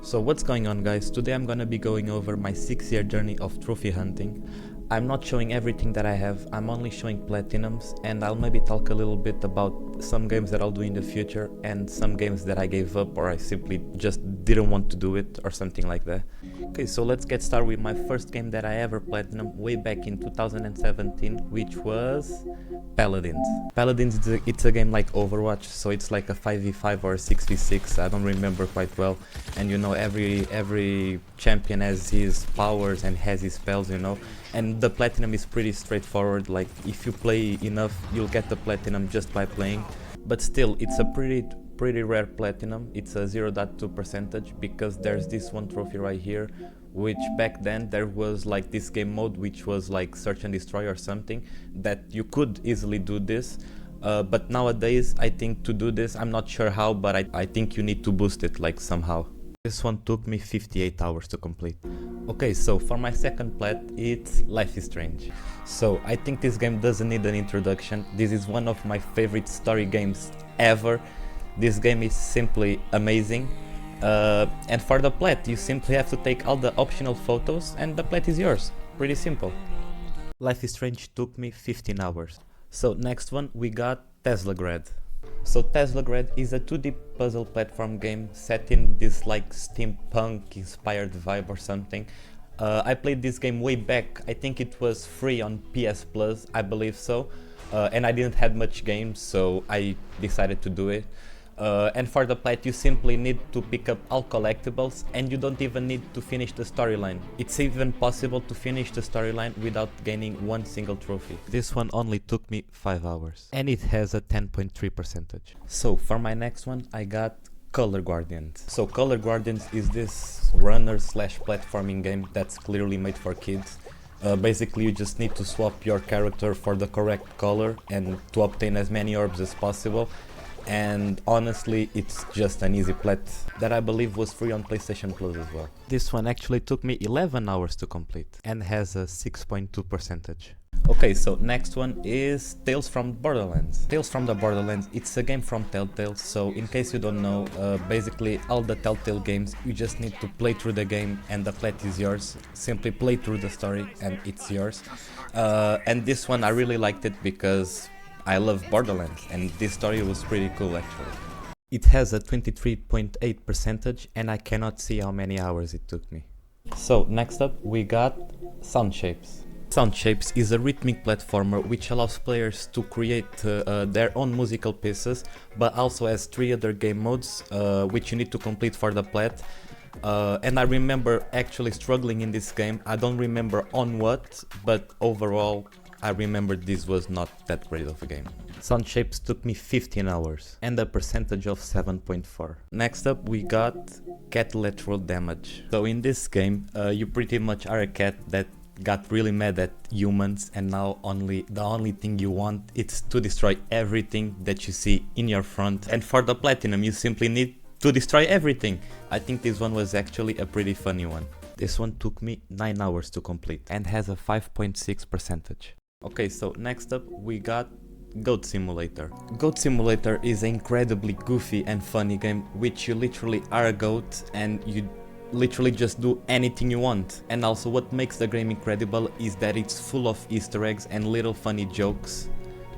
So what's going on, guys? Today I'm gonna be going over my 6-year journey of trophy hunting. I'm not showing everything that I have, I'm only showing platinums, and I'll maybe talk a little bit about some games that I'll do in the future and some games that I gave up or I simply just didn't want to do it or something like that. Okay, so let's get started with my first game that I ever platinum way back in 2017, which was Paladins. Paladins, it's a game like Overwatch, so it's like a 5v5 or a 6v6, I don't remember quite well. And you know, every champion has his powers and has his spells, you know. And the platinum is pretty straightforward, like if you play enough, you'll get the platinum just by playing. But still, it's a pretty rare platinum. It's a 0.2 percentage because there's this one trophy right here, which back then there was like this game mode which was like search and destroy or something, that you could easily do this. But nowadays, I think to do this, I'm not sure how, but I think you need to boost it like somehow. This one took me 58 hours to complete. Okay, so for my second plat, it's Life is Strange. So I think this game doesn't need an introduction. This is one of my favorite story games ever. This game is simply amazing. And for the plat, you simply have to take all the optional photos and the plat is yours. Pretty simple. Life is Strange took me 15 hours. So next one, we got Teslagrad. So Teslagrad is a 2D puzzle platform game set in this like steampunk inspired vibe or something. I played this game way back, I think it was free on PS Plus, I believe so. And I didn't have much games, so I decided to do it. And for the plat, you simply need to pick up all collectibles and you don't even need to finish the storyline. It's even possible to finish the storyline without gaining one single trophy. This one only took me 5 hours and it has a 10.3 percentage. So for my next one, I got Color Guardians. So Color Guardians is this runner slash platforming game that's clearly made for kids. Basically, you just need to swap your character for the correct color and to obtain as many orbs as possible. And honestly, it's just an easy plat that I believe was free on PlayStation Plus as well. This one actually took me 11 hours to complete and has a 6.2 percentage. Okay, so next one is Tales from Borderlands. Tales from the Borderlands, it's a game from Telltale, so in case you don't know, basically all the Telltale games, you just need to play through the game and the plat is yours. Simply play through the story and it's yours. And this one I really liked it because I love Borderlands and this story was pretty cool actually. It has a 23.8 percentage and I cannot see how many hours it took me. So next up we got Sound Shapes. Sound Shapes is a rhythmic platformer which allows players to create their own musical pieces, but also has 3 other game modes which you need to complete for the plat. And I remember actually struggling in this game. I don't remember on what, but overall I remember this was not that great of a game. Sound Shapes took me 15 hours and a percentage of 7.4. Next up we got Catlateral Damage. So in this game you pretty much are a cat that got really mad at humans and now the only thing you want is to destroy everything that you see in your front. And for the platinum you simply need to destroy everything. I think this one was actually a pretty funny one. This one took me 9 hours to complete and has a 5.6 percentage. Okay, so next up we got Goat Simulator. Goat Simulator is an incredibly goofy and funny game which you literally are a goat and you literally just do anything you want. And also what makes the game incredible is that it's full of Easter eggs and little funny jokes.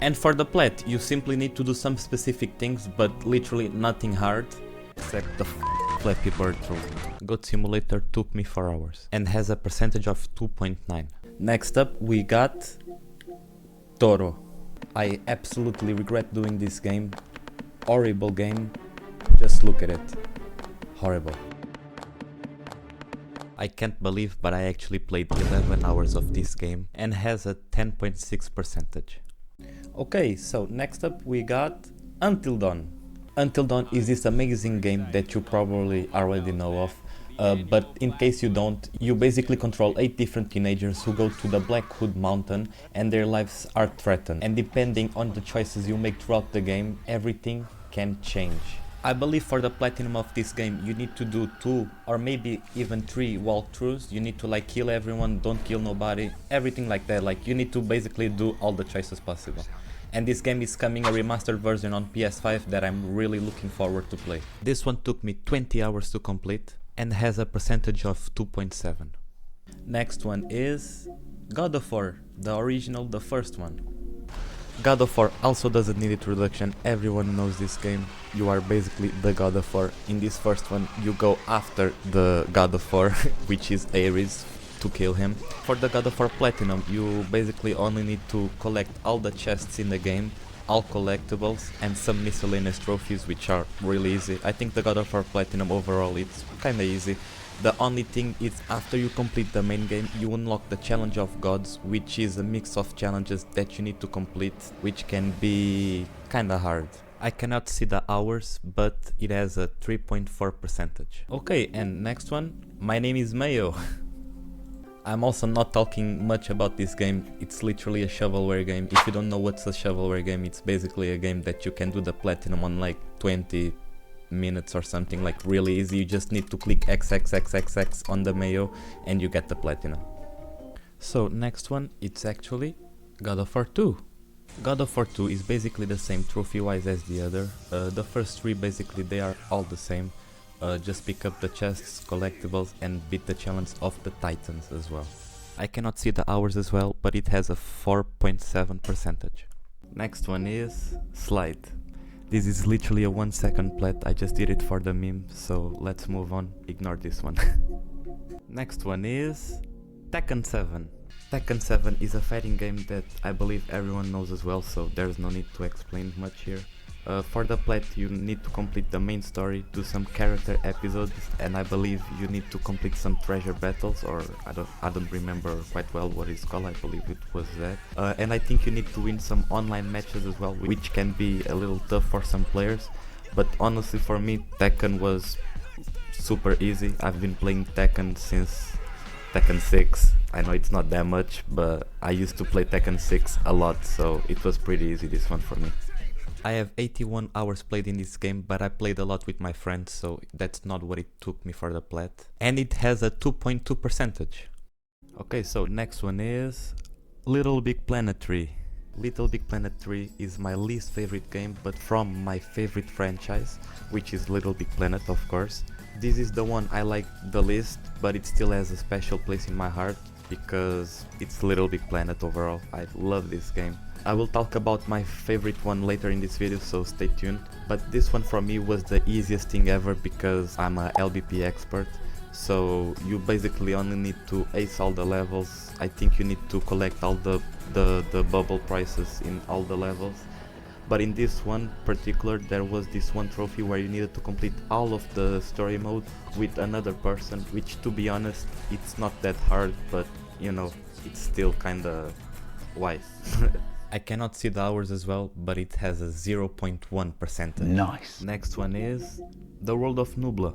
And for the plat, you simply need to do some specific things, but literally nothing hard except the Flappy Bird rule. Goat Simulator took me 4 hours and has a percentage of 2.9. Next up we got Toro. I absolutely regret doing this game. Horrible game. Just look at it. Horrible. I can't believe, but I actually played 11 hours of this game and has a 10.6 percentage. Okay, so next up we got Until Dawn. Until Dawn is this amazing game that you probably already know of. But in case you don't, you basically control 8 different teenagers who go to the Black Hood Mountain and their lives are threatened. And depending on the choices you make throughout the game, everything can change. I believe for the platinum of this game you need to do 2 or maybe even 3 walkthroughs. You need to like kill everyone, don't kill nobody, everything like that. Like you need to basically do all the choices possible. And this game is coming a remastered version on PS5 that I'm really looking forward to play. This one took me 20 hours to complete and has a percentage of 2.7. Next one is God of War, the original, the first one. God of War also doesn't need introduction, everyone knows this game. You are basically the God of War. In this first one you go after the God of War, which is Ares, to kill him. For the God of War Platinum you basically only need to collect all the chests in the game, all collectibles, and some miscellaneous trophies, which are really easy. I think the God of War Platinum overall it's kinda easy. The only thing is after you complete the main game you unlock the Challenge of Gods, which is a mix of challenges that you need to complete, which can be kinda hard. I cannot see the hours, but it has a 3.4 percentage. Okay, and next one, my name is Mayo. I'm also not talking much about this game, it's literally a shovelware game. If you don't know what's a shovelware game, it's basically a game that you can do the platinum on like 20 minutes or something, like really easy. You just need to click XXXXX on the Mayo and you get the platinum. So next one, it's actually God of War 2. God of War 2 is basically the same trophy wise as the other. The first three basically they are all the same. Just pick up the chests, collectibles, and beat the challenge of the Titans as well. I cannot see the hours as well, but it has a 4.7 percentage. Next one is Slide. This is literally a 1 second plat, I just did it for the meme, so let's move on, ignore this one. Next one is Tekken 7. Tekken 7 is a fighting game that I believe everyone knows as well, so there's no need to explain much here. For the plat you need to complete the main story, do some character episodes, and I believe you need to complete some treasure battles, or I don't remember quite well what it's called, I believe it was that. And I think you need to win some online matches as well, which can be a little tough for some players, but honestly for me Tekken was super easy. I've been playing Tekken since Tekken 6. I know it's not that much, but I used to play Tekken 6 a lot, so it was pretty easy, this one for me. I have 81 hours played in this game, but I played a lot with my friends, so that's not what it took me for the plat. And it has a 2.2 percentage. Okay, so next one is LittleBigPlanet 3. LittleBigPlanet 3 is my least favorite game, but from my favorite franchise, which is LittleBigPlanet, of course. This is the one I like the least, but it still has a special place in my heart because it's LittleBigPlanet overall. I love this game. I will talk about my favorite one later in this video, so stay tuned. But this one for me was the easiest thing ever because I'm a LBP expert. So you basically only need to ace all the levels. I think you need to collect all the bubble prices in all the levels. But in this one particular there was this one trophy where you needed to complete all of the story mode with another person, which to be honest it's not that hard, but you know, it's still kinda wise. I cannot see the hours as well, but it has a 0.1 percentage. Nice. Next one is the World of Nubla.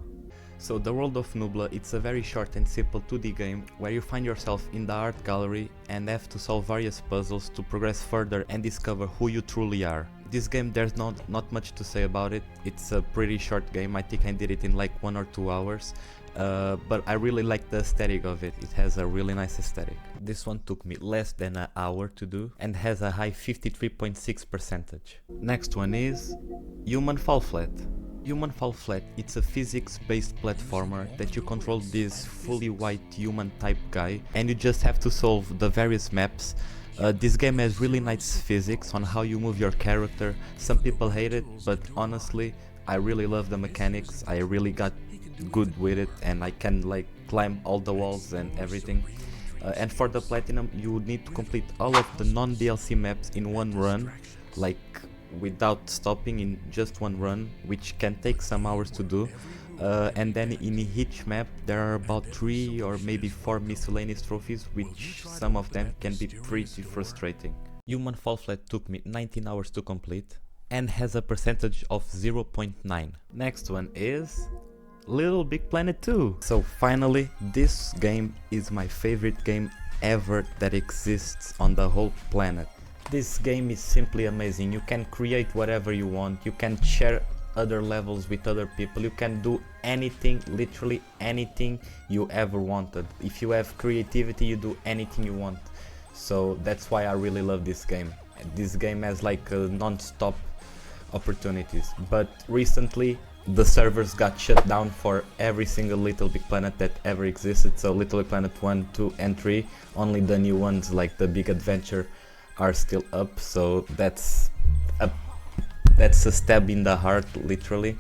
So the World of Nubla, it's a very short and simple 2D game where you find yourself in the art gallery and have to solve various puzzles to progress further and discover who you truly are. This game, there's not much to say about it. It's a pretty short game. I think I did it in like 1 or 2 hours. But I really like the aesthetic of it. It has a really nice aesthetic. This one took me less than an hour to do and has a high 53.6 percentage. Next one is Human Fall Flat. Human Fall Flat, it's a physics-based platformer that you control this fully white human type guy and you just have to solve the various maps. This game has really nice physics on how you move your character. Some people hate it, but honestly I really love the mechanics. I really got good with it and I can like climb all the walls and everything. And for the platinum you need to complete all of the non-DLC maps in one run, like without stopping, in just one run, which can take some hours to do. And then in each map there are about 3 or maybe 4 miscellaneous trophies, which some of them can be pretty frustrating. Human Fall Flat took me 19 hours to complete and has a percentage of 0.9. Next one is LittleBigPlanet 2. So finally, this game is my favorite game ever that exists on the whole planet. This game is simply amazing. You can create whatever you want, you can share other levels with other people, you can do anything, literally anything you ever wanted. If you have creativity, you do anything you want. So that's why I really love this game. This game has like non-stop opportunities, but recently the servers got shut down for every single LittleBigPlanet that ever existed. So LittleBigPlanet 1, 2 and 3, only the new ones like the Big Adventure are still up. So that's a stab in the heart, literally.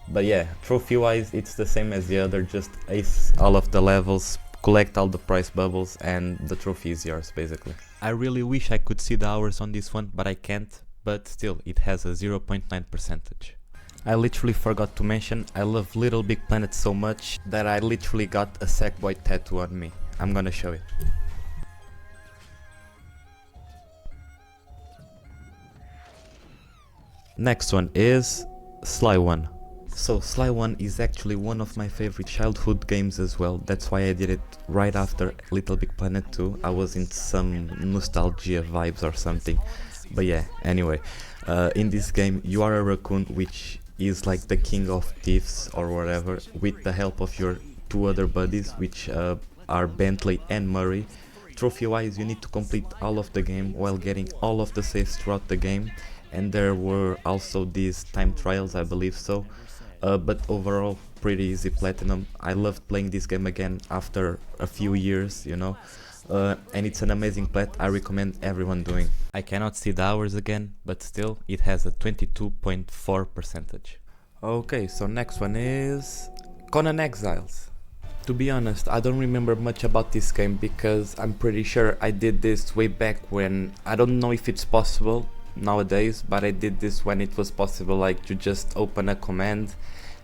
But yeah, trophy wise it's the same as the other, just ace all of the levels, collect all the price bubbles, and the trophy is yours basically. I really wish I could see the hours on this one, but I can't. But still, it has a 0.9%. I literally forgot to mention, I love LittleBigPlanet so much that I literally got a Sackboy tattoo on me. I'm gonna show it. Next one is Sly 1. So Sly 1 is actually one of my favorite childhood games as well. That's why I did it right after LittleBigPlanet 2. I was in some nostalgia vibes or something. But yeah, anyway, in this game you are a raccoon which is like the king of thieves or whatever, with the help of your two other buddies, which are Bentley and Murray. Trophy wise, you need to complete all of the game while getting all of the saves throughout the game, and there were also these time trials, I believe so. But overall, pretty easy platinum. I loved playing this game again after a few years, you know, and it's an amazing plat. I recommend everyone doing. I cannot see the hours again, but still it has a 22.4%. Okay, so next one is Conan Exiles. To be honest, I don't remember much about this game because I'm pretty sure I did this way back when, I don't know if it's possible nowadays, but I did this when it was possible, like to just open a command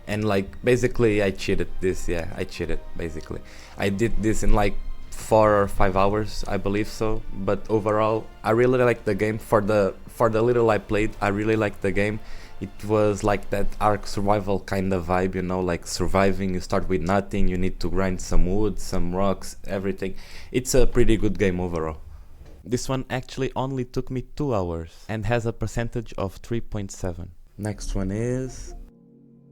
and like basically I cheated this. Yeah, I cheated basically. I did this in like 4 or 5 hours, I believe so. But overall, I really liked the game. For the little I played, I really liked the game. It was like that Ark survival kind of vibe, you know, like surviving. You start with nothing, you need to grind some wood, some rocks, everything. It's a pretty good game overall. This one actually only took me 2 hours and has a percentage of 3.7. Next one is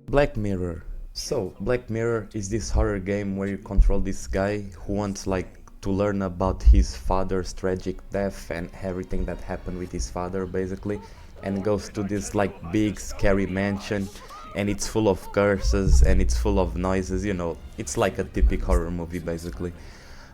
Black Mirror. So Black Mirror is this horror game where you control this guy who wants like to learn about his father's tragic death and everything that happened with his father basically, and goes to this like big scary mansion, and it's full of curses and it's full of noises, you know, it's like a typical horror movie basically.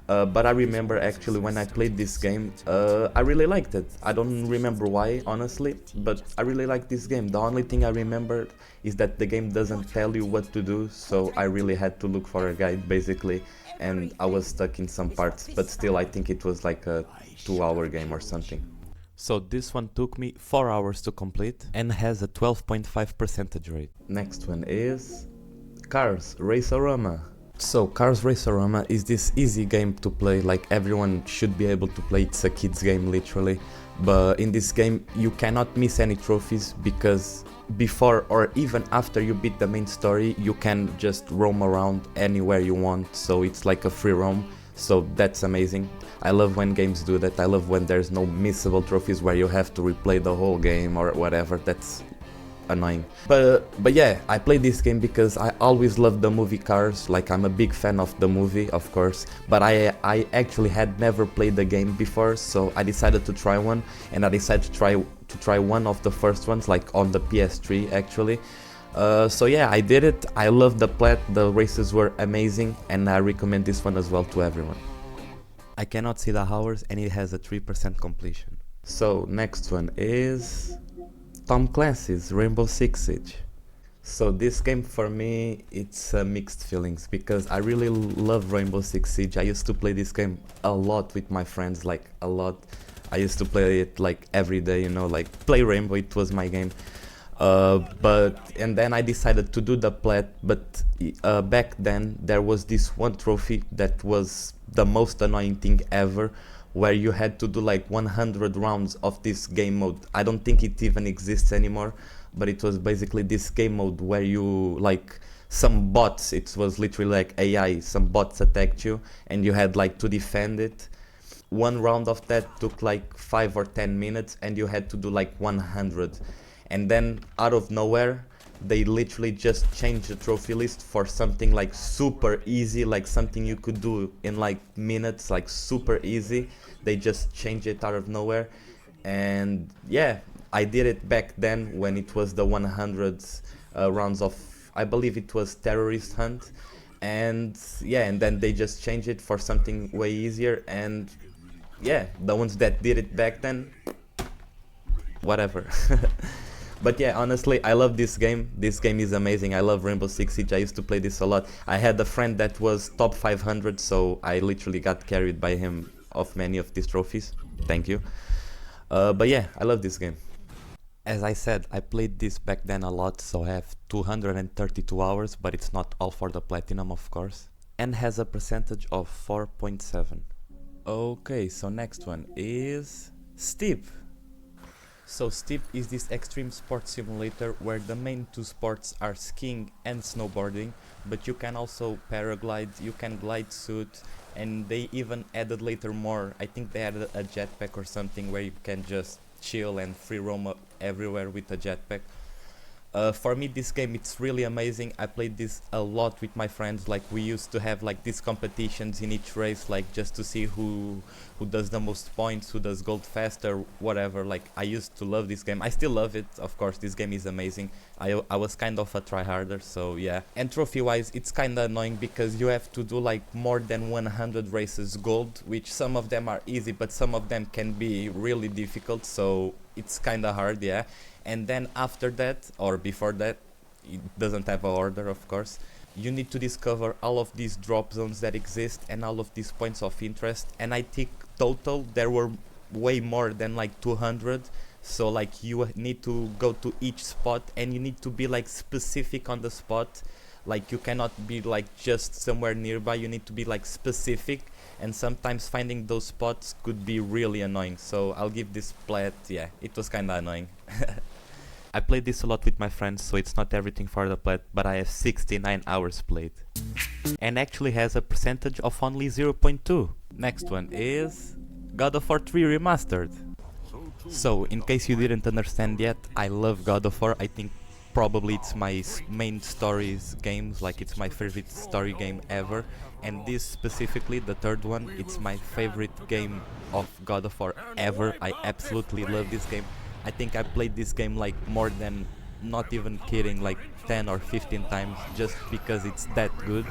But I remember actually when I played this game, I really liked it. I don't remember why, honestly, but I really liked this game. The only thing I remembered is that the game doesn't tell you what to do, so I really had to look for a guide basically, and I was stuck in some parts, but still I think it was like a 2-hour game or something. So this one took me 4 hours to complete and has a 12.5% rate. Next one is Cars Race-O-Rama. So Cars Race-O-Rama is this easy game to play, like everyone should be able to play. It's a kids game literally, but in this game you cannot miss any trophies because before or even after you beat the main story you can just roam around anywhere you want, so it's like a free roam. So that's amazing. I love when games do that. I love when there's no missable trophies where you have to replay the whole game or whatever. That's annoying. But yeah, I played this game because I always loved the movie Cars. Like I'm a big fan of the movie, of course, but I actually had never played the game before, so I decided to try one, and I decided to try one of the first ones, like on the PS3 actually. So yeah, I did it. I loved the plat, the races were amazing, and I recommend this one as well to everyone. I cannot see the hours and it has a 3% completion. So next one is Tom Clancy's Rainbow Six Siege. So this game for me, it's mixed feelings because I really love Rainbow Six Siege. I used to play this game a lot with my friends, like a lot. I used to play it like every day, you know, like play Rainbow, it was my game. And then I decided to do the plat, but back then there was this one trophy that was the most annoying thing ever, where you had to do like 100 rounds of this game mode. I don't think it even exists anymore, but it was basically this game mode where you like some bots, it was literally like AI, some bots attacked you and you had like to defend it. One round of that took like 5 or 10 minutes and you had to do like 100. And then out of nowhere they literally just changed the trophy list for something like super easy, like something you could do in like minutes, like super easy. They just changed it out of nowhere, and yeah, I did it back then when it was the 100 rounds of I believe it was Terrorist Hunt, and yeah, and then they just changed it for something way easier, and yeah, the ones that did it back then, whatever. But yeah, honestly, I love this game. This game is amazing. I love Rainbow Six Siege. I used to play this a lot. I had a friend that was top 500, so I literally got carried by him of many of these trophies. Thank you. But yeah, I love this game. As I said, I played this back then a lot, so I have 232 hours, but it's not all for the platinum, of course. And has a percentage of 4.7. Okay, so next one is Steep. So Steep is this extreme sports simulator where the main two sports are skiing and snowboarding, but you can also paraglide, you can glide suit, and they even added later more. I think they added a jetpack or something where you can just chill and free roam everywhere with a jetpack. For me, this game, it's really amazing. I played this a lot with my friends. Like, we used to have like these competitions in each race, like just to see who does the most points, who does gold faster, whatever. Like, I used to love this game. I still love it, of course. This game is amazing. I was kind of a tryharder, so yeah. And trophy wise, it's kind of annoying because you have to do like more than 100 races gold, which some of them are easy, but some of them can be really difficult, so it's kind of hard, yeah. And then after that, or before that, it doesn't have an order, of course, you need to discover all of these drop zones that exist and all of these points of interest. And I think total there were way more than like 200. So like you need to go to each spot and you need to be like specific on the spot. Like you cannot be like just somewhere nearby, you need to be like specific, and sometimes finding those spots could be really annoying. So I'll give this plat, yeah, it was kinda annoying. I played this a lot with my friends, so it's not everything for the plat, but I have 69 hours played. And actually has a percentage of only 0.2. Next one is God of War III Remastered. So, in case you didn't understand yet, I love God of War. I think probably it's my main stories games, like it's my favorite story game ever. And this specifically, the third one, it's my favorite game of God of War ever. I absolutely love this game. I think I played this game like more than, not even kidding, like 10 or 15 times just because it's that good.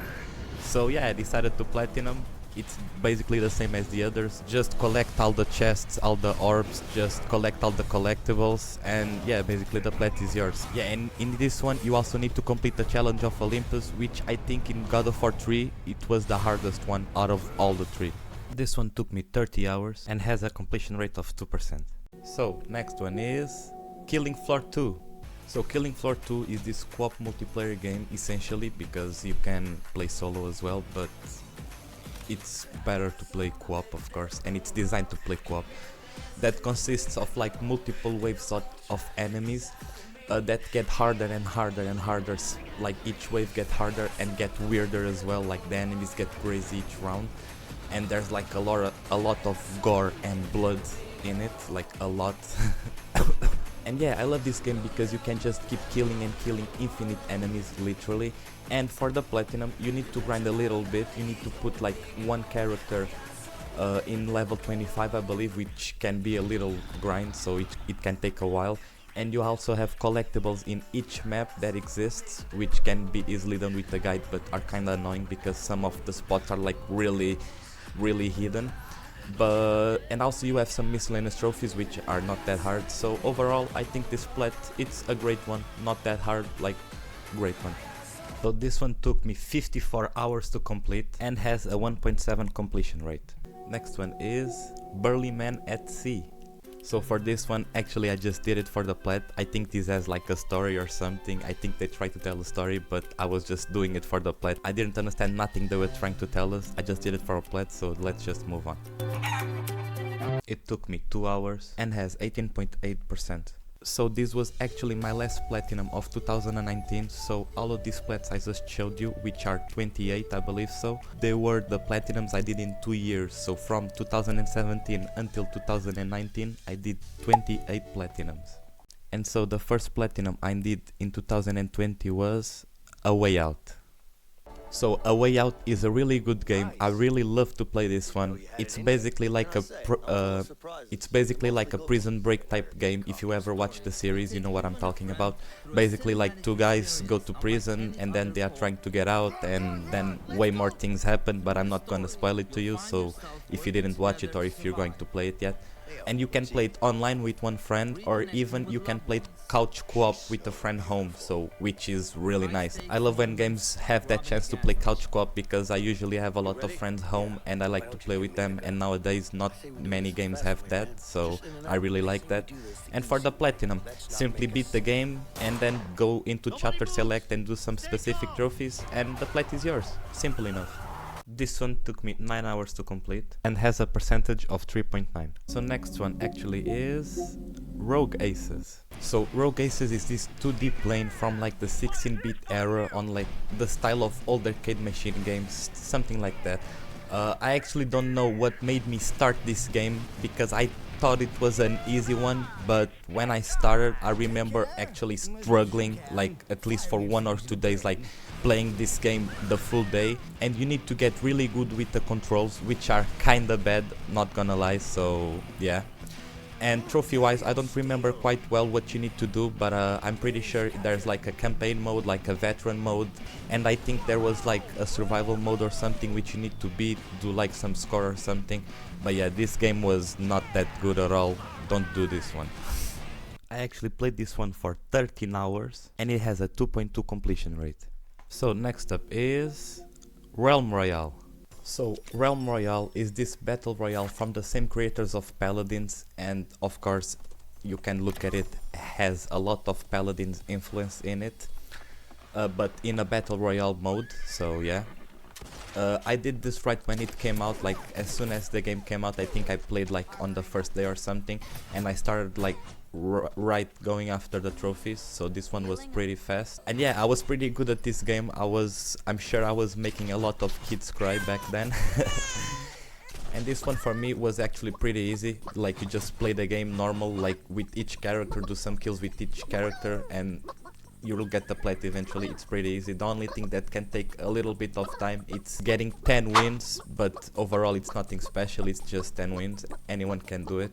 So yeah, I decided to platinum. It's basically the same as the others. Just collect all the chests, all the orbs, just collect all the collectibles, and yeah, basically the plat is yours. Yeah, and in this one you also need to complete the challenge of Olympus, which I think in God of War 3 it was the hardest one out of all the three. This one took me 30 hours and has a completion rate of 2%. So, next one is Killing Floor 2. So Killing Floor 2 is this co-op multiplayer game essentially, because you can play solo as well, but it's better to play co-op, of course, and it's designed to play co-op. That consists of like multiple waves of enemies that get harder and harder and harder. Like each wave get harder and get weirder as well, like the enemies get crazy each round. And there's like a lot of gore and blood in it, like a lot. And yeah, I love this game because you can just keep killing and killing infinite enemies, literally. And for the platinum, you need to grind a little bit. You need to put like one character in level 25, I believe, which can be a little grind, so it can take a while. And you also have collectibles in each map that exists, which can be easily done with the guide, but are kinda annoying because some of the spots are like really hidden. And also you have some miscellaneous trophies which are not that hard. So overall, I think this plat, it's a great one, not that hard, like great one. So this one took me 54 hours to complete and has a 1.7 completion rate. Next one is Burly Men At Sea. So for this one, actually I just did it for the plat. I think this has like a story or something. I think they tried to tell a story, but I was just doing it for the plat. I didn't understand nothing they were trying to tell us. I just did it for a plat, so let's just move on. It took me 2 hours and has 18.8%. So this was actually my last platinum of 2019, so all of these plats I just showed you, which are 28 I believe so, they were the platinums I did in 2 years. So from 2017 until 2019 I did 28 platinums. And so the first platinum I did in 2020 was A Way Out. So A Way Out is a really good game. I really love to play this one. It's basically like a Prison Break type game. If you ever watch the series, you know what I'm talking about. Basically like two guys go to prison and then they are trying to get out, and then way more things happen, but I'm not gonna spoil it to you, so if you didn't watch it or if you're going to play it yet. And you can play it online with one friend, or even you can play it couch co-op with a friend home, so which is really nice. I love when games have that chance to play couch co-op, because I usually have a lot of friends home and I like to play with them, and nowadays not many games have that, so I really like that. And for the platinum, simply beat the game and then go into chapter select and do some specific trophies and the plat is yours. Simple enough. This one took me 9 hours to complete and has a percentage of 3.9. So next one actually is Rogue Aces. So Rogue Aces is this 2D plane from like the 16-bit era on like the style of old arcade machine games, something like that. I actually don't know what made me start this game, because I thought it was an easy one, but when I started I remember actually struggling, like at least for 1 or 2 days, like playing this game the full day. And you need to get really good with the controls, which are kinda bad, not gonna lie, so yeah. And trophy wise, I don't remember quite well what you need to do, but I'm pretty sure there's like a campaign mode, like a veteran mode, and I think there was like a survival mode or something which you need to beat, do like some score or something. But yeah, this game was not that good at all. Don't do this one. I actually played this one for 13 hours and it has a 2.2 completion rate. So next up is Realm Royale. So Realm Royale is this battle royale from the same creators of Paladins, and of course you can look at it, has a lot of Paladins influence in it, but in a battle royale mode, so yeah. I did this right when it came out, like as soon as the game came out. I think I played like on the first day or something, and I started like right going after the trophies, so this one was pretty fast. And yeah, I was pretty good at this game. I'm sure I was making a lot of kids cry back then. And this one for me was actually pretty easy. Like you just play the game normal, like with each character, do some kills with each character, and you will get the plat eventually. It's pretty easy. The only thing that can take a little bit of time, it's getting 10 wins, but overall it's nothing special, it's just 10 wins. Anyone can do it.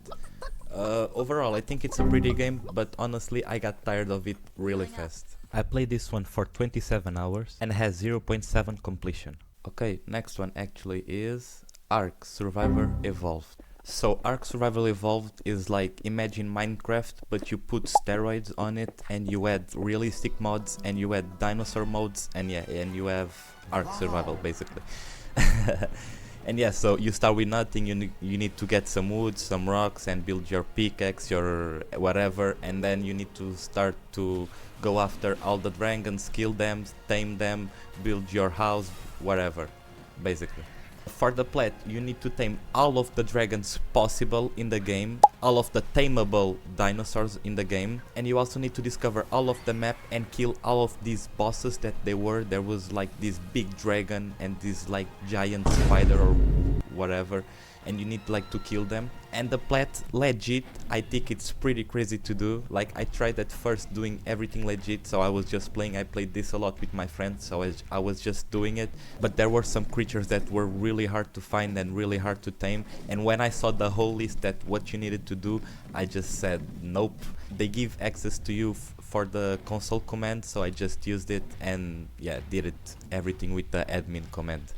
Overall I think it's a pretty game, but honestly I got tired of it really fast. I played this one for 27 hours and has 0.7 completion. Okay, next one actually is Ark Survivor Evolved. So Ark Survival Evolved is like, imagine Minecraft, but you put steroids on it and you add realistic mods and you add dinosaur modes, and yeah, and you have Ark Survival basically. And yeah, so you start with nothing, you need to get some wood, some rocks, and build your pickaxe, your whatever, and then you need to start to go after all the dragons, kill them, tame them, build your house, whatever, basically. For the plat, you need to tame all of the dragons possible in the game, all of the tameable dinosaurs in the game, and you also need to discover all of the map and kill all of these bosses that there was like this big dragon and this like giant spider or whatever, and you need like to kill them. And the plat, legit, I think it's pretty crazy to do. Like I tried at first doing everything legit, so I was just playing. I played this a lot with my friends, so I was just doing it. But there were some creatures that were really hard to find and really hard to tame, and when I saw the whole list that what you needed to do, I just said nope. They give access to you for the console command, so I just used it and yeah, did it everything with the admin command.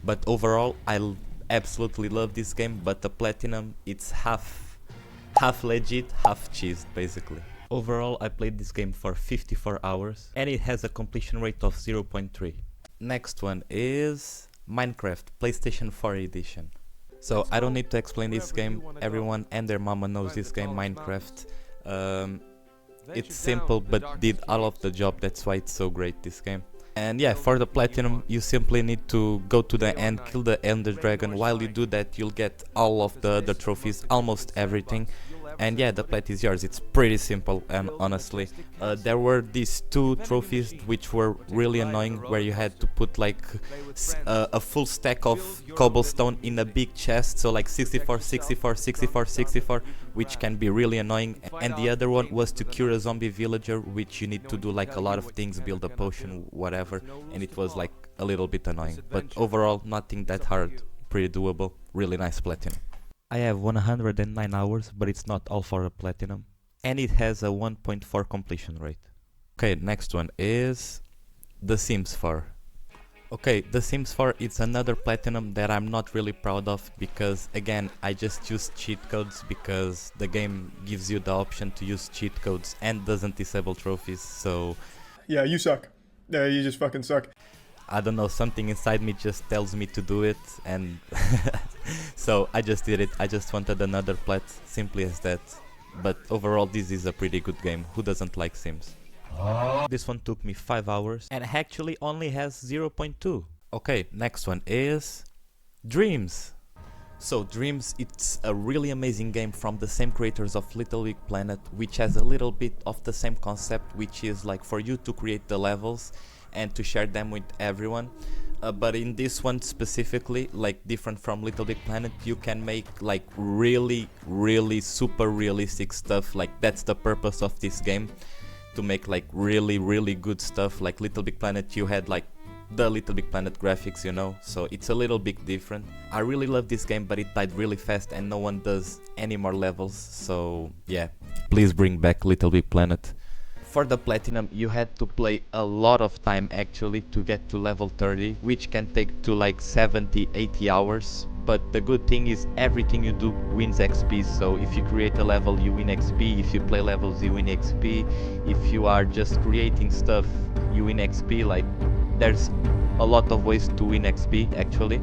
But overall I absolutely love this game, but the platinum, it's half legit, half cheesed basically. Overall I played this game for 54 hours and it has a completion rate of 0.3. Next one is Minecraft PlayStation 4 edition. So I don't need to explain this game, everyone and their mama knows this game, Minecraft. It's simple but did all of the job, that's why it's so great, this game. And yeah, for the platinum you simply need to go to the end, kill the ender dragon. While you do that you'll get all of the other trophies, almost everything. And yeah, the plate is yours. It's pretty simple, and honestly, there were these two trophies which were really annoying, where you had to put like a full stack of cobblestone in a big chest, so like 64, 64, 64, 64, which can be really annoying. And the other one was to cure a zombie villager, which you need to do like a lot of things, build a potion, whatever, and it was like a little bit annoying. But overall, nothing that hard, pretty doable, really nice platinum. I have 109 hours, but it's not all for a platinum, and it has a 1.4 completion rate. Okay, next one is The Sims 4. Okay, The Sims 4 is another platinum that I'm not really proud of, because again, I just used cheat codes because the game gives you the option to use cheat codes and doesn't disable trophies, so... Yeah, you suck. Yeah, you just fucking suck. I don't know, something inside me just tells me to do it, and so I just did it. I just wanted another plat, simply as that. But overall, this is a pretty good game. Who doesn't like Sims? This one took me 5 hours and actually only has 0.2. Okay, next one is Dreams. So Dreams, it's a really amazing game from the same creators of LittleBigPlanet, which has a little bit of the same concept, which is like for you to create the levels and to share them with everyone. But in this one specifically, like different from LittleBigPlanet, you can make like really super realistic stuff. Like that's the purpose of this game, to make like really good stuff. Like LittleBigPlanet, you had like the LittleBigPlanet graphics, you know, so it's a little bit different. I really love this game, but it died really fast and no one does any more levels, so yeah, please bring back LittleBigPlanet. For the platinum, you had to play a lot of time actually to get to level 30, which can take to like 70-80 hours. But the good thing is everything you do wins XP, so if you create a level you win XP, if you play levels you win XP, if you are just creating stuff you win XP, like there's a lot of ways to win XP actually.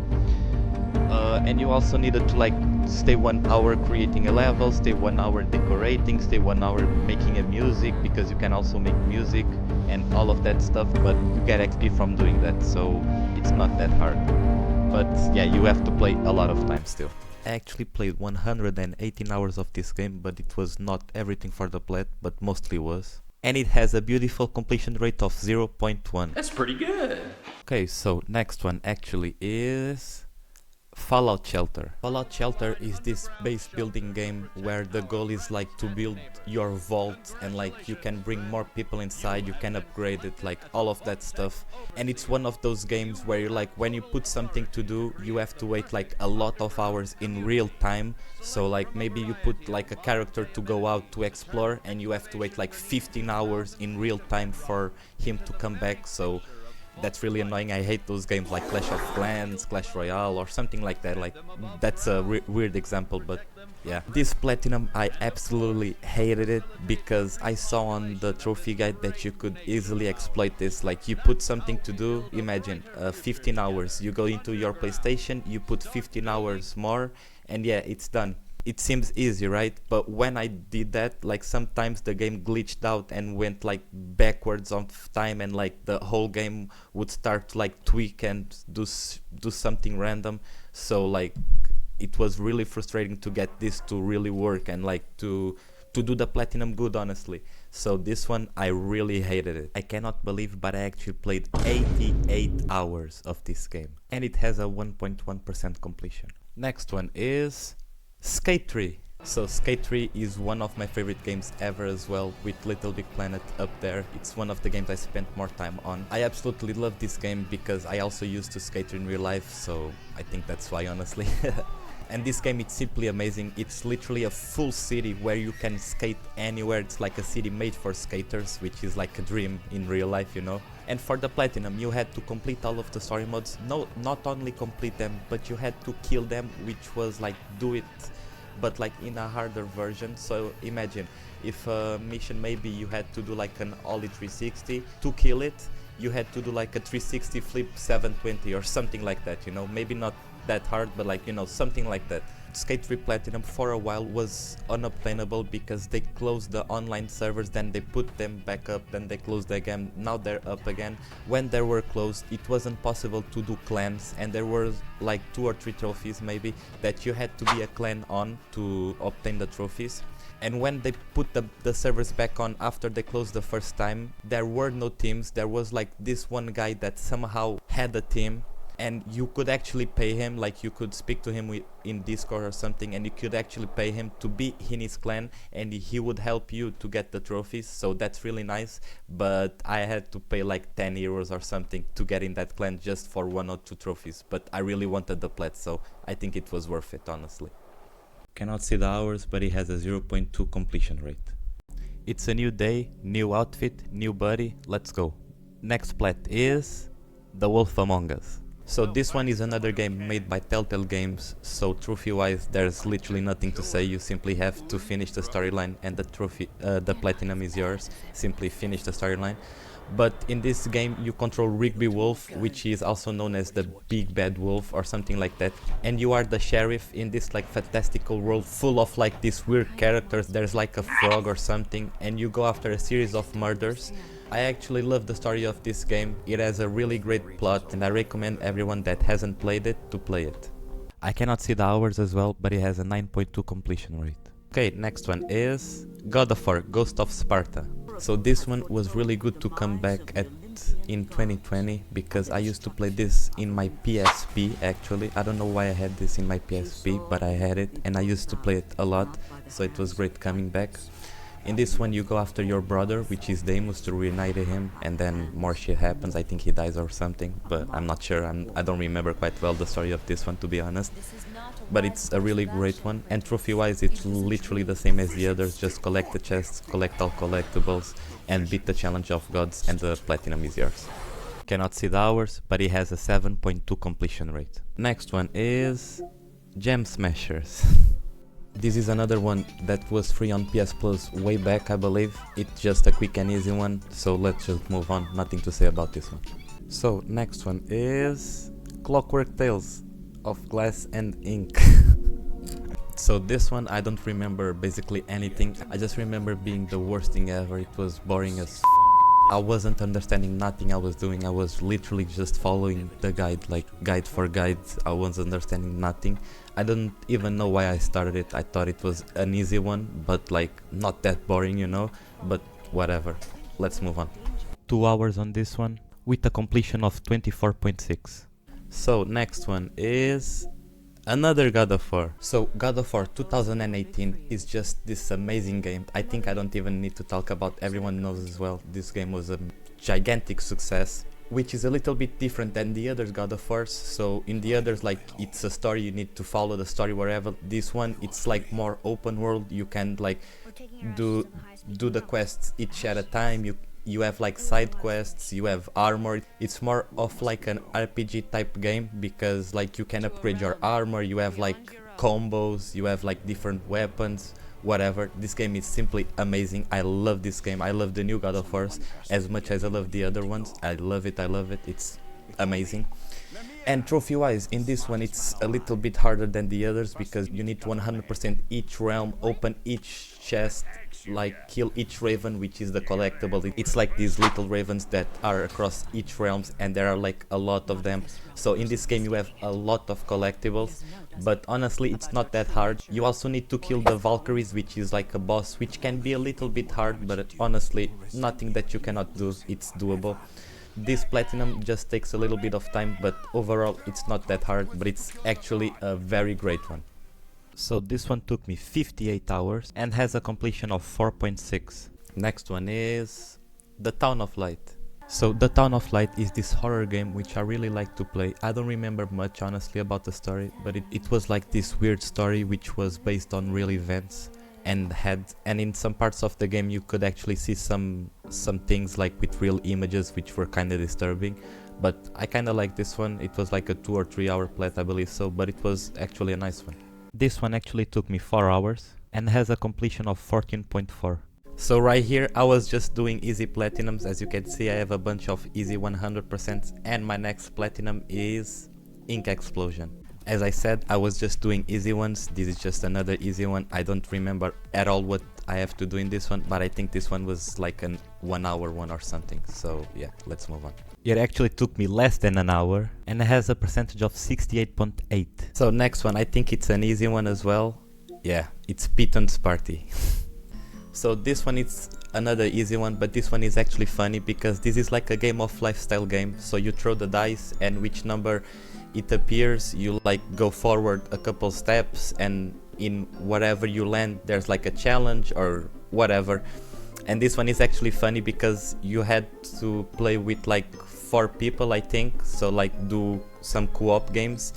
And you also needed to like stay 1 hour creating a level, stay 1 hour decorating, stay 1 hour making a music, because you can also make music and all of that stuff, but you get XP from doing that, so it's not that hard. But yeah, you have to play a lot of time still. I actually played 118 hours of this game, but it was not everything for the plat, but mostly was. And it has a beautiful completion rate of 0.1. That's pretty good. Okay, so next one actually is Fallout Shelter. Fallout Shelter is this base building game where the goal is like to build your vault, and like you can bring more people inside, you can upgrade it, like all of that stuff. And it's one of those games where you like when you put something to do, you have to wait like a lot of hours in real time. So like maybe you put like a character to go out to explore and you have to wait like 15 hours in real time for him to come back. So that's really annoying. I hate those games like Clash of Clans, Clash Royale or something like that. Like that's a weird example, but yeah. This platinum, I absolutely hated it because I saw on the trophy guide that you could easily exploit this. Like you put something to do, imagine 15 hours, you go into your PlayStation, you put 15 hours more, and yeah, it's done. It seems easy, right? But when I did that, like sometimes the game glitched out and went like backwards on time, and like the whole game would start to like tweak and do something random. So like it was really frustrating to get this to really work and like to do the platinum good, honestly. So this one I really hated it. I cannot believe, but I actually played 88 hours of this game, and it has a 1.1% completion. Next one is Skate 3. So Skate 3 is one of my favorite games ever as well, with LittleBigPlanet up there. It's one of the games I spent more time on. I absolutely love this game because I also used to skate in real life, so I think that's why, honestly. And this game, it's simply amazing. It's literally a full city where you can skate anywhere. It's like a city made for skaters, which is like a dream in real life, you know. And for the platinum, you had to complete all of the story modes. No, not only complete them, but you had to kill them, which was like do it, but like in a harder version. So imagine if a mission, maybe you had to do like an ollie 360 to kill it, you had to do like a 360 flip 720 or something like that, you know. Maybe not that hard, but like, you know, something like that. Skate 3 Platinum for a while was unobtainable because they closed the online servers, then they put them back up, then they closed again, now they're up again. When they were closed, it wasn't possible to do clans, and there were like 2 or 3 trophies maybe that you had to be a clan on to obtain the trophies. And when they put the servers back on after they closed the first time, there were no teams. There was like this one guy that somehow had a team, and you could actually pay him, like you could speak to him in Discord or something, and you could actually pay him to be in his clan, and he would help you to get the trophies. So that's really nice, but I had to pay like 10 euros or something to get in that clan just for 1 or 2 trophies, but I really wanted the plat, so I think it was worth it, honestly. Cannot see the hours, but he has a 0.2 completion rate. It's a new day, new outfit, new buddy, let's go. Next plat is The Wolf Among Us. So this one is another game made by Telltale Games, so trophy wise there's literally nothing to say. You simply have to finish the storyline and the trophy, the platinum is yours. Simply finish the storyline. But in this game you control Rigby Wolf, which is also known as the Big Bad Wolf or something like that, and you are the sheriff in this like fantastical world full of like these weird characters. There's like a frog or something, and you go after a series of murders. I actually love the story of this game. It has a really great plot, and I recommend everyone that hasn't played it to play it. I cannot see the hours as well, but it has a 9.2 completion rate. Okay, next one is God of War, Ghost of Sparta. So this one was really good to come back at in 2020, because I used to play this in my PSP actually. I don't know why I had this in my PSP, but I had it and I used to play it a lot, so it was great coming back. In this one you go after your brother, which is Deimos, to reunite him, and then more shit happens. I think he dies or something, but I'm not sure. I don't remember quite well the story of this one, to be honest. But it's a really great one, and trophy wise it's literally the same as the others. Just collect the chests, collect all collectibles, and beat the challenge of gods, and the platinum is yours. Cannot see the hours, but it has a 7.2 completion rate. Next one is Gem Smashers. This is another one that was free on PS Plus way back, I believe. It's just a quick and easy one, so let's just move on. Nothing to say about this one. So next one is Clockwork Tales of Glass and Ink. So this one I don't remember basically anything. I just remember being the worst thing ever. It was boring as I wasn't understanding nothing I was doing. I was literally just following the guide, like guide for guide. I wasn't understanding nothing. I don't even know why I started it. I thought it was an easy one, but like not that boring, you know, but whatever. Let's move on. 2 hours on this one with a completion of 24.6. So next one is another God of War. So God of War 2018 is just this amazing game. I think I don't even need to talk about, everyone knows as well. This game was a gigantic success, which is a little bit different than the other God of Wars. So in the others, like, it's a story, you need to follow the story wherever. This one, it's like more open world. You can like do the quests each at a time. You have like side quests, you have armor. It's more of like an RPG type game, because like you can upgrade your armor, you have like combos, you have like different weapons, whatever. This game is simply amazing. I love this game. I love the new God of Wars as much as I love the other ones. I love it, it's amazing. And trophy wise, in this one it's a little bit harder than the others, because you need to 100% each realm, open each chest, like kill each raven, which is the collectible. It's like these little ravens that are across each realms, and there are like a lot of them. So in this game you have a lot of collectibles, but honestly it's not that hard. You also need to kill the Valkyries, which is like a boss, which can be a little bit hard, but honestly nothing that you cannot do. It's doable. This platinum just takes a little bit of time, but overall it's not that hard, but it's actually a very great one. So this one took me 58 hours and has a completion of 4.6. Next one is The Town of Light. So The Town of Light is this horror game which I really like to play. I don't remember much honestly about the story, but it was like this weird story which was based on real events, and in some parts of the game you could actually see some things like with real images which were kind of disturbing. But I kind of like this one. It was like a 2 or 3 hour plat, I believe so, but it was actually a nice one. This one actually took me 4 hours and has a completion of 14.4. So right here I was just doing easy platinums. As you can see, I have a bunch of easy 100%, and my next platinum is Ink Explosion. As I said, I was just doing easy ones. This is just another easy one. I don't remember at all what I have to do in this one, but I think this one was like an 1 hour one or something. So yeah, let's move on. It actually took me less than an hour and it has a percentage of 68.8. So next one, I think it's an easy one as well. Yeah, it's Petoons Party. So this one is another easy one, but this one is actually funny because this is like a game of lifestyle game. So you throw the dice and which number it appears, you like go forward a couple steps, and in whatever you land there's like a challenge or whatever. And this one is actually funny because you had to play with like 4 people, I think, so like do some co-op games.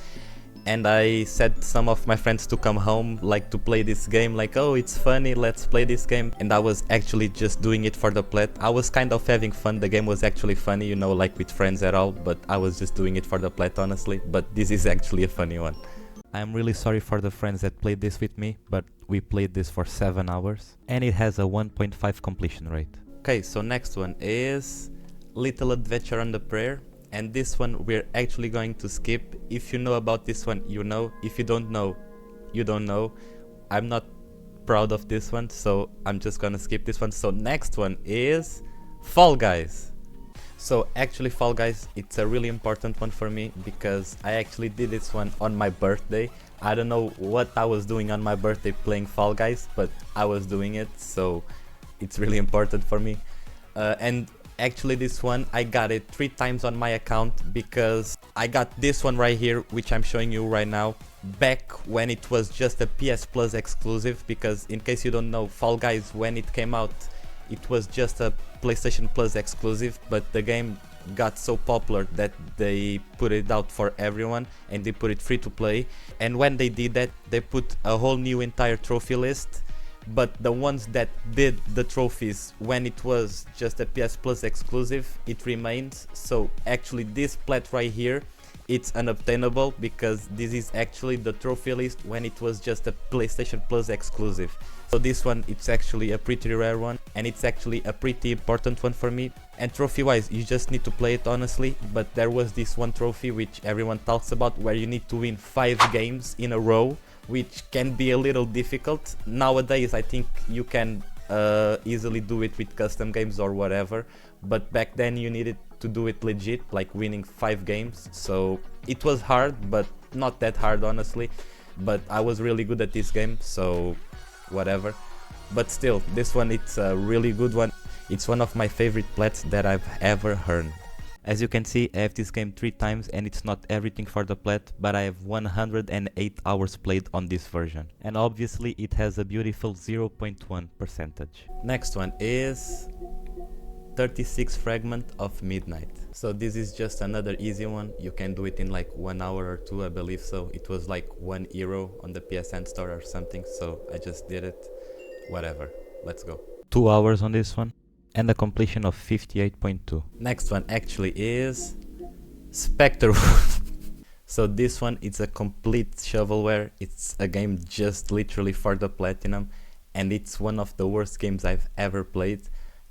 And I said some of my friends to come home like to play this game, like, oh, it's funny, let's play this game. And I was actually just doing it for the plat. I was kind of having fun, the game was actually funny, you know, like with friends at all, but I was just doing it for the plat, honestly. But this is actually a funny one. I'm really sorry for the friends that played this with me, but we played this for 7 hours and it has a 1.5 completion rate. Okay, so next one is Little Adventure on the Prayer. And this one we're actually going to skip. If you know about this one, you know. If you don't know, you don't know. I'm not proud of this one, so I'm just gonna skip this one. So next one is Fall Guys. So actually Fall Guys, it's a really important one for me because I actually did this one on my birthday. I don't know what I was doing on my birthday playing Fall Guys, but I was doing it, so it's really important for me. And actually this one I got it 3 times on my account because I got this one right here, which I'm showing you right now, back when it was just a PS Plus exclusive. Because in case you don't know, Fall Guys, when it came out, it was just a PlayStation Plus exclusive, but the game got so popular that they put it out for everyone and they put it free to play. And when they did that, they put a whole new entire trophy list. But the ones that did the trophies when it was just a PS Plus exclusive, it remains. So actually this plat right here, it's unobtainable because this is actually the trophy list when it was just a PlayStation Plus exclusive. So this one, it's actually a pretty rare one and it's actually a pretty important one for me. And trophy wise, you just need to play it, honestly. But there was this one trophy which everyone talks about where you need to win 5 games in a row, which can be a little difficult. Nowadays I think you can easily do it with custom games or whatever, but back then you needed to do it legit, like winning 5 games. So it was hard, but not that hard, honestly. But I was really good at this game, so whatever. But still, this one, it's a really good one. It's one of my favorite plats that I've ever heard. As you can see, I have this game 3 times and it's not everything for the plat, but I have 108 hours played on this version. And obviously it has a beautiful 0.1%. Next one is 36 Fragments of Midnight. So this is just another easy one. You can do it in like 1 hour or 2, I believe so. It was like €1 on the PSN store or something, so I just did it. Whatever, let's go. 2 hours on this one and a completion of 58.2. Next one actually is Spectre. So this one, it's a complete shovelware. It's a game just literally for the platinum, and it's one of the worst games I've ever played.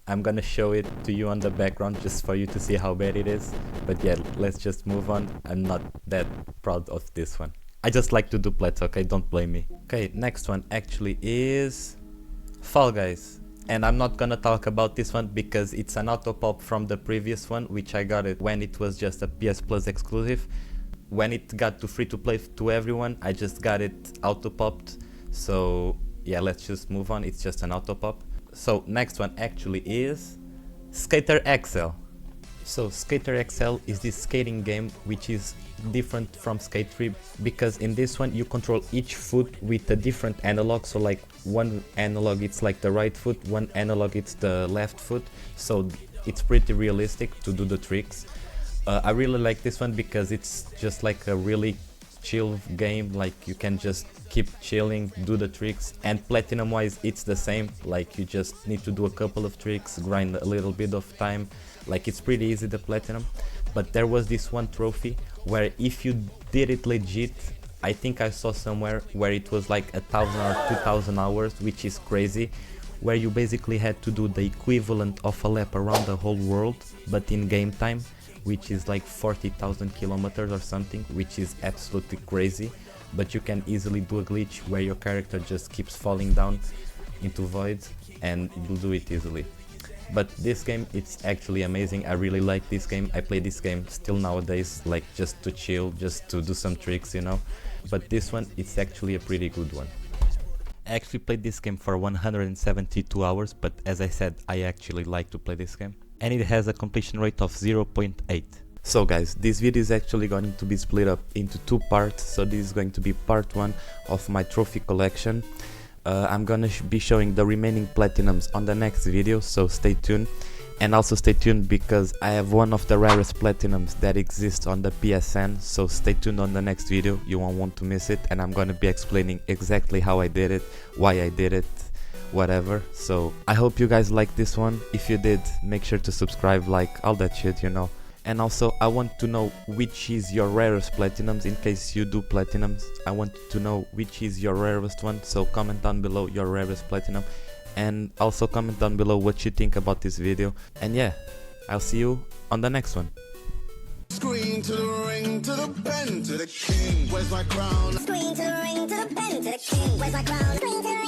I'm gonna show it to you on the background just for you to see how bad it is. But yeah, let's just move on. I'm not that proud of this one. I just like to do plats, okay? Don't blame me. Okay, next one actually is Fall Guys. And I'm not gonna talk about this one because it's an auto pop from the previous one, which I got it when it was just a PS Plus exclusive. When it got to free to play to everyone, I just got it auto popped. So yeah, let's just move on. It's just an auto pop. So next one actually is Skater XL. So Skater XL is this skating game which is different from Skate 3 because in this one you control each foot with a different analog. So like one analog it's like the right foot, one analog it's the left foot, so it's pretty realistic to do the tricks. I really like this one because it's just like a really chill game, like you can just keep chilling, do the tricks, and platinum wise it's the same, like you just need to do a couple of tricks, grind a little bit of time, like it's pretty easy, the platinum. But there was this one trophy where if you did it legit, I think I saw somewhere where it was like 1,000 or 2,000 hours, which is crazy, where you basically had to do the equivalent of a lap around the whole world, but in game time, which is like 40,000 kilometers or something, which is absolutely crazy. But you can easily do a glitch where your character just keeps falling down into voids and you'll do it easily. But this game, it's actually amazing. I really like this game. I play this game still nowadays, like just to chill, just to do some tricks, you know. But this one, it's actually a pretty good one. I actually played this game for 172 hours, but as I said, I actually like to play this game. And it has a completion rate of 0.8. So guys, this video is actually going to be split up into two parts, so this is going to be part 1 of my trophy collection. I'm gonna be showing the remaining platinums on the next video, so stay tuned. And also stay tuned because I have one of the rarest platinums that exists on the PSN, so stay tuned on the next video, you won't want to miss it, and I'm gonna be explaining exactly how I did it, why I did it, whatever. So I hope you guys liked this one. If you did, make sure to subscribe, like all that shit, you know. And also I want to know which is your rarest platinums, in case you do platinums. I want to know which is your rarest one, so comment down below your rarest platinum. And also comment down below what you think about this video. And yeah, I'll see you on the next one. Screen to the ring, to the pen, to the king. Where's my crown? Screen to the ring, to the pen, to the king. Where's my crown? Screen to the